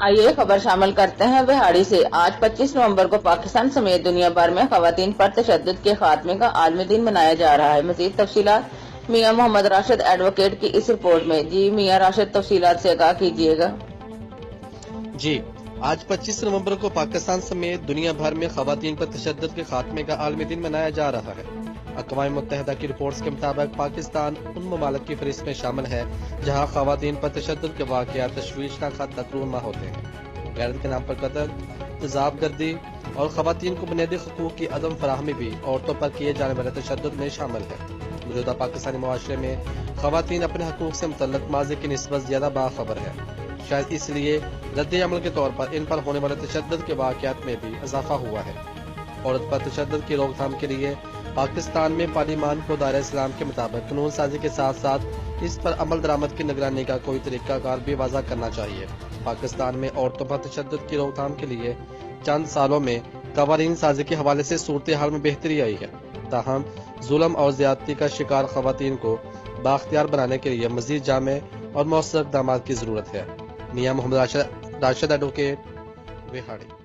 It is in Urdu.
آئیے خبر شامل کرتے ہیں بہاڑی سے۔ آج 25 نومبر کو پاکستان سمیت دنیا بھر میں خواتین پر تشدد کے خاتمے کا عالمی دن منایا جا رہا ہے۔ مزید تفصیلات میاں محمد راشد ایڈوکیٹ کی اس رپورٹ میں۔ جی میاں راشد، تفصیلات سے آگاہ کیجیے گا۔ جی، آج 25 نومبر کو پاکستان سمیت دنیا بھر میں خواتین پر تشدد کے خاتمے کا عالمی دن منایا جا رہا ہے۔ اقوام متحدہ کی رپورٹس کے مطابق پاکستان ان ممالک کی فہرست میں شامل ہے جہاں خواتین پر تشدد کے واقعات تشویشناک حد تک رونما ہوتے ہیں۔ غیرت کے نام پر قتل، تیزاب گردی اور خواتین کو بنیادی حقوق کی عدم فراہمی بھی عورتوں پر کیے جانے والے تشدد میں شامل ہے۔ موجودہ پاکستانی معاشرے میں خواتین اپنے حقوق سے متعلق ماضی کی نسبت زیادہ باخبر ہے۔ شاید اس لیے رد عمل کے طور پر ان پر ہونے والے تشدد کے واقعات میں بھی اضافہ ہوا ہے۔ عورت پر تشدد کی روک تھام کے لیے پاکستان میں پارلیمان کو دائرہ اسلام کے مطابق قانون سازی کے ساتھ ساتھ اس پر عمل درآمد کی نگرانی کا کوئی طریقہ کار بھی وضع کرنا چاہیے۔ پاکستان میں عورتوں پر تشدد کی روک تھام کے لیے چند سالوں میں قوانین سازی کے حوالے سے صورتحال میں بہتری آئی ہے، تاہم ظلم اور زیادتی کا شکار خواتین کو بااختیار بنانے کے لیے مزید جامع اور مؤثر اقدامات کی ضرورت ہے۔ میاں محمد راشد ایڈوکیٹ، بہاڑی۔